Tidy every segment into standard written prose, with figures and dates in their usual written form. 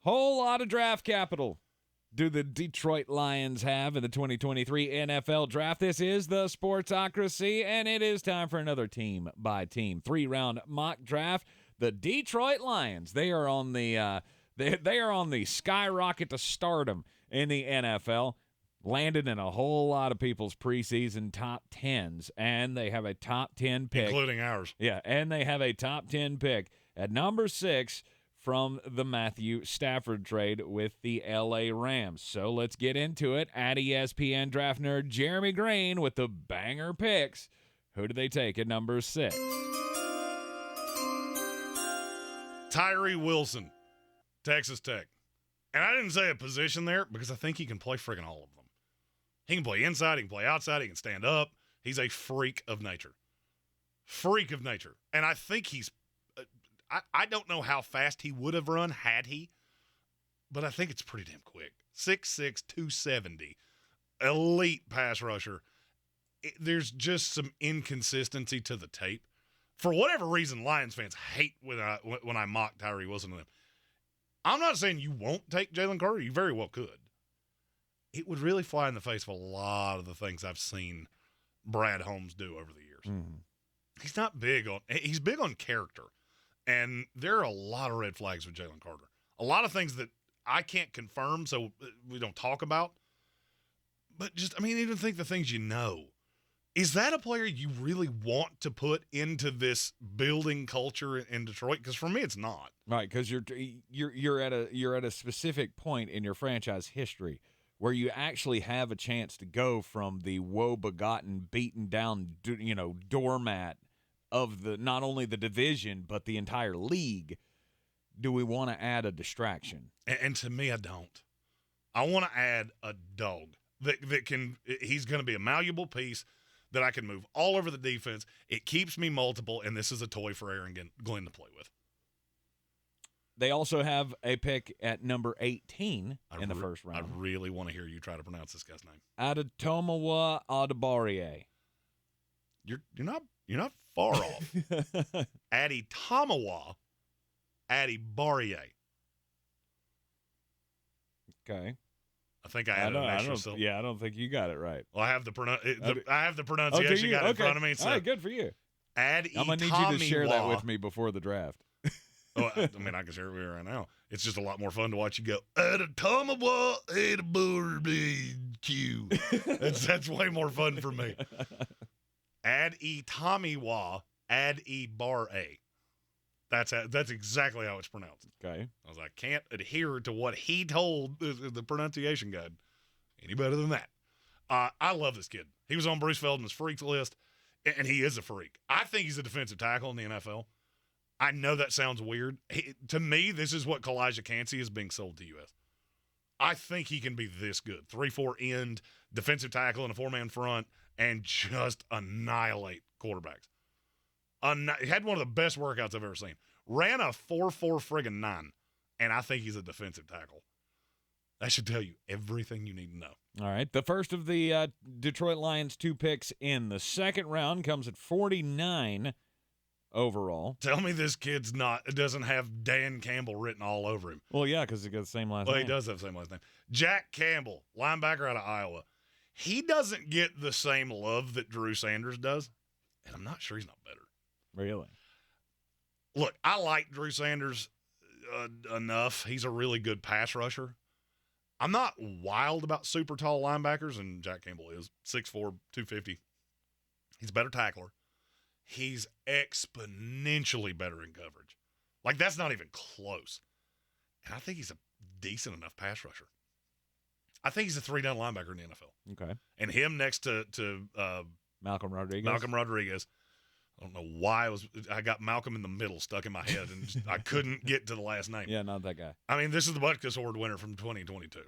Whole lot of draft capital do the Detroit Lions have in the 2023 NFL Draft. This is the Sportsocracy, and it is time for another team-by-team 3-round mock draft. The Detroit Lions, they are on the they are on the skyrocket to stardom in the NFL. Landed in a whole lot of people's preseason top 10s, and they have a top 10 pick. Including ours. Yeah, and they have a top 10 pick at number 6 from the Matthew Stafford trade with the L.A. Rams. So let's get into it. At ESPN draft nerd Jeremy Greene with the banger picks. Who do they take at number 6? Tyree Wilson, Texas Tech. And I didn't say a position there because I think he can play friggin' all of them. He can play inside, he can play outside, he can stand up. He's a freak of nature. Freak of nature. And I think he's I don't know how fast he would have run had he, but I think it's pretty damn quick. 6'6", 270. Elite pass rusher. There's just some inconsistency to the tape. For whatever reason, Lions fans hate when I mock Tyree Wilson to them. I'm not saying you won't take Jalen Carter. You very well could. It would really fly in the face of a lot of the things I've seen Brad Holmes do over the years. Mm-hmm. He's big on character. And there are a lot of red flags with Jalen Carter. A lot of things that I can't confirm, so we don't talk about. But even think the things you know. Is that a player you really want to put into this building culture in Detroit? Because for me, it's not. Right, because you're at a specific point in your franchise history where you actually have a chance to go from the woe-begotten, beaten-down, doormat of the not only the division but the entire league. Do we want to add a distraction? And to me, I don't. I want to add a dog that can. He's going to be a malleable piece that I can move all over the defense. It keeps me multiple, and this is a toy for Aaron Glenn to play with. They also have a pick at number 18 in the first round. I really want to hear you try to pronounce this guy's name. Adetomiwa Adebawore. You're not far off. Adetomiwa Adebawore. Okay. I think I added an extra syllable. Yeah, I don't think you got it right. Well, I have the pronunciation guide in front of me. So all right, good for you. I'm going to need you to share that with me before the draft. I can share it with you right now. It's just a lot more fun to watch you go, Adetomiwa Adebawore Q. That's way more fun for me. Adetomiwa Adebawore. That's exactly how it's pronounced. Okay. I can't adhere to what he told the pronunciation guide any better than that. I love this kid. He was on Bruce Feldman's freaks list, and he is a freak. I think he's a defensive tackle in the NFL. I know that sounds weird. To me, this is what Kalijah Cansey is being sold to us. I think he can be this good. 3-4 end, defensive tackle in a 4-man front, and just annihilate quarterbacks. He had one of the best workouts I've ever seen. Ran a 4.4 9, and I think he's a defensive tackle. That should tell you everything you need to know. All right. The first of the Detroit Lions 2 picks in the second round comes at 49 overall. Tell me this kid's doesn't have Dan Campbell written all over him. Well, yeah, because he got the same last name. Well, he does have the same last name. Jack Campbell, linebacker out of Iowa. He doesn't get the same love that Drew Sanders does, and I'm not sure he's not better. Really? Look, I like Drew Sanders enough. He's a really good pass rusher. I'm not wild about super tall linebackers, and Jack Campbell is 6'4", 250. He's a better tackler. He's exponentially better in coverage. Like, that's not even close. And I think he's a decent enough pass rusher. I think he's a 3-down linebacker in the NFL. Okay. And him next to Malcolm Rodriguez. I don't know why I got Malcolm in the middle stuck in my head, and I couldn't get to the last name. Yeah, not that guy. This is the Butkus Award winner from 2022.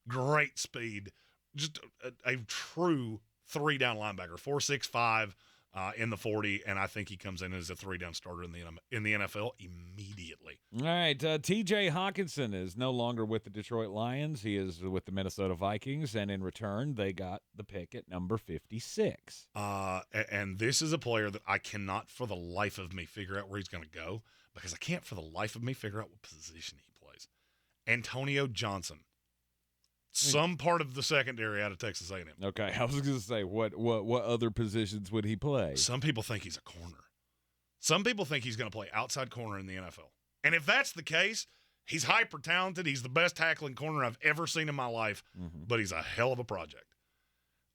Great speed. Just a true 3-down linebacker. 4.65 in the 40, and I think he comes in as a 3-down starter in the NFL immediately. All right, T.J. Hawkinson is no longer with the Detroit Lions. He is with the Minnesota Vikings, and in return, they got the pick at number 56. And this is a player that I cannot for the life of me figure out where he's going to go, because I can't for the life of me figure out what position he plays. Antonio Johnson. Some part of the secondary out of Texas A&M. Okay, I was going to say, what other positions would he play? Some people think he's a corner. Some people think he's going to play outside corner in the NFL. And if that's the case, he's hyper talented. He's the best tackling corner I've ever seen in my life, but he's a hell of a project.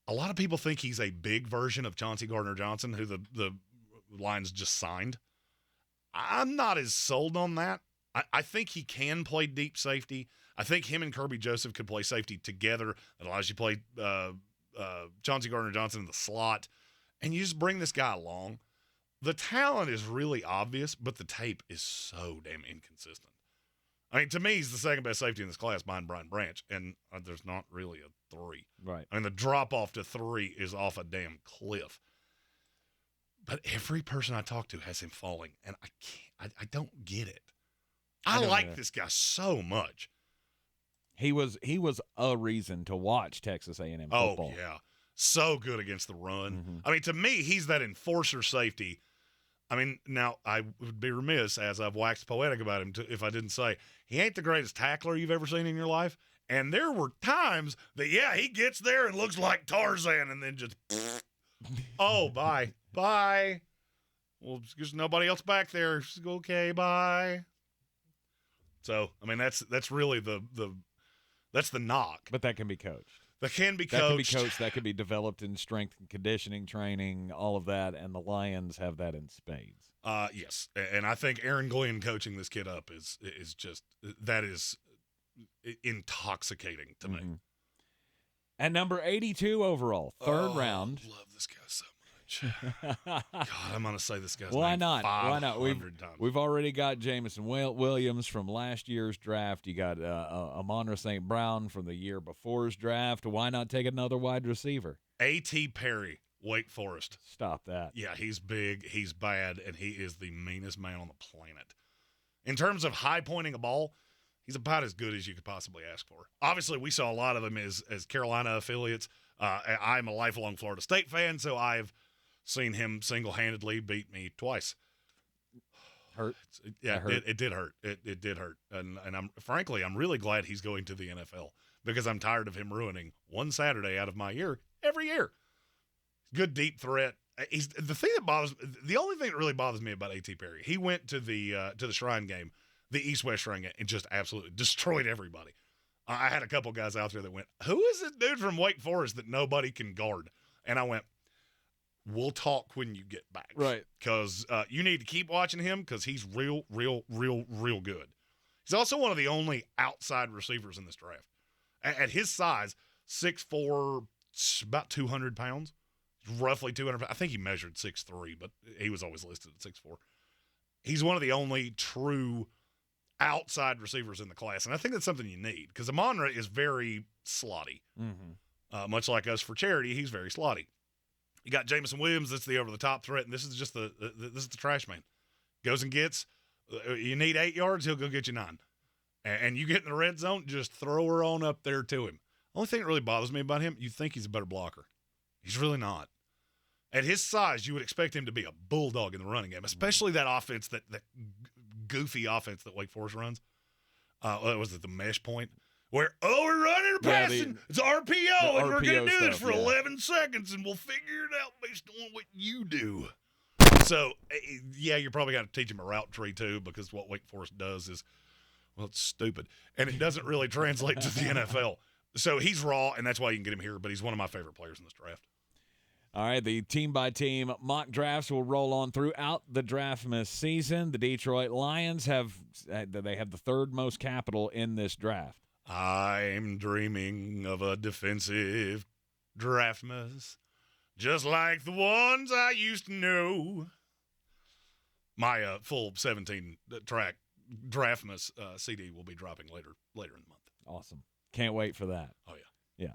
A lot of people think he's a big version of Chauncey Gardner-Johnson, who the Lions just signed. I'm not as sold on that. I think he can play deep safety. I think him and Kirby Joseph could play safety together. That allows you to play Chauncey Gardner-Johnson in the slot, and you just bring this guy along. The talent is really obvious, but the tape is so damn inconsistent. I mean, to me, he's the second best safety in this class behind Brian Branch, and there's not really a 3. Right. I mean, the drop-off to 3 is off a damn cliff. But every person I talk to has him falling, and I don't get it. I like this guy so much. He was a reason to watch Texas A&M football. Oh, yeah. So good against the run. I mean, to me, he's that enforcer safety. I mean, now, I would be remiss, as I've waxed poetic about him, if I didn't say he ain't the greatest tackler you've ever seen in your life. And there were times that, he gets there and looks like Tarzan and then just, oh, bye. Bye. Well, there's nobody else back there. Okay, bye. So, I mean, that's really that's the knock. But that can be coached. That can be coached. That can be developed in strength and conditioning training, all of that, and the Lions have that in spades. Yes, and I think Aaron Glenn coaching this kid up is just that is intoxicating to me. At number 82 overall, third round. Love this guy so much. God, I'm gonna say this guy's Why name not? 500 times. We've already got Jamison Williams from last year's draft. You got Amon-Ra St. Brown from the year before's draft. Why not take another wide receiver? A.T. Perry, Wake Forest. Stop that. Yeah, he's big, he's bad, and he is the meanest man on the planet. In terms of high pointing a ball, he's about as good as you could possibly ask for. Obviously, we saw a lot of them as Carolina affiliates. I'm a lifelong Florida State fan, so I've seen him single-handedly beat me twice. Hurt? Yeah, it did hurt. It did hurt. And I'm really glad he's going to the NFL because I'm tired of him ruining one Saturday out of my year every year. Good deep threat. The only thing that really bothers me about A.T. Perry, he went to the Shrine game, the East-West Shrine game, and just absolutely destroyed everybody. I had a couple guys out there that went, who is this dude from Wake Forest that nobody can guard? And I went, we'll talk when you get back. Right. Because you need to keep watching him because he's real good. He's also one of the only outside receivers in this draft. At his size, 6'4", about 200 pounds, roughly 200 pounds. I think he measured 6'3", but he was always listed at 6'4". He's one of the only true outside receivers in the class, and I think that's something you need because Amon-Ra is very slotty. Much like us for charity, he's very slotty. You got Jamison Williams, that's the over-the-top threat, and this is just the trash man. Goes and gets, you need 8 yards, he'll go get you 9. And you get in the red zone, just throw her on up there to him. Only thing that really bothers me about him, you think he's a better blocker. He's really not. At his size, you would expect him to be a bulldog in the running game, especially that offense, that goofy offense that Wake Forest runs. Was it the mesh point? Where, we're running or passing. It's RPO, and we're going to do this for 11 seconds, and we'll figure it out based on what you do. So, you're probably got to teach him a route tree, too, because what Wake Forest does is, it's stupid. And it doesn't really translate to the NFL. So, he's raw, and that's why you can get him here, but he's one of my favorite players in this draft. All right, the team-by-team mock drafts will roll on throughout the Draftmas season. The Detroit Lions have the third most capital in this draft. I'm dreaming of a defensive Draftmas, just like the ones I used to know. My full 17-track Draftmas CD will be dropping later in the month. Awesome. Can't wait for that. Oh, yeah. Yeah.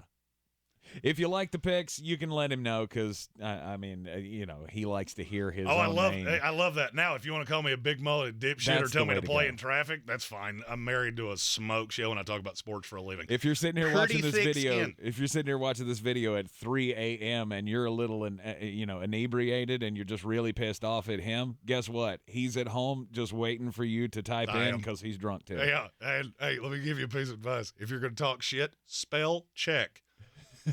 If you like the picks, you can let him know because, he likes to hear his own name. I love that. Now, if you want to call me a big mullet dipshit That's or tell the me way to to play go. in traffic, that's fine. I'm married to a smoke show and I talk about sports for a living. If you're sitting here Pretty watching this thick video, skin. if you're sitting here watching this video at 3 a.m. and you're a little, inebriated and you're just really pissed off at him, guess what? He's at home just waiting for you to type I in am. because he's drunk too. Yeah. And, hey, let me give you a piece of advice. If you're going to talk shit, spell check.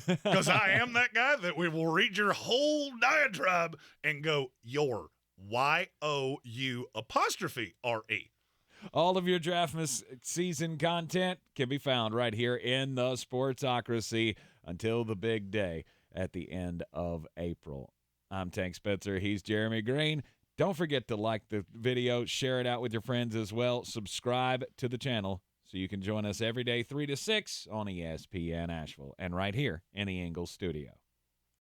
Because I am that guy that we will read your whole diatribe and go, your, Y-O-U apostrophe R-E. All of your Draftmas season content can be found right here in the Sportsocracy until the big day at the end of April. I'm Tank Spitzer. He's Jeremy Greene. Don't forget to like the video, share it out with your friends as well. Subscribe to the channel so you can join us every day 3 to 6 on ESPN Asheville and right here in the Ingalls studio.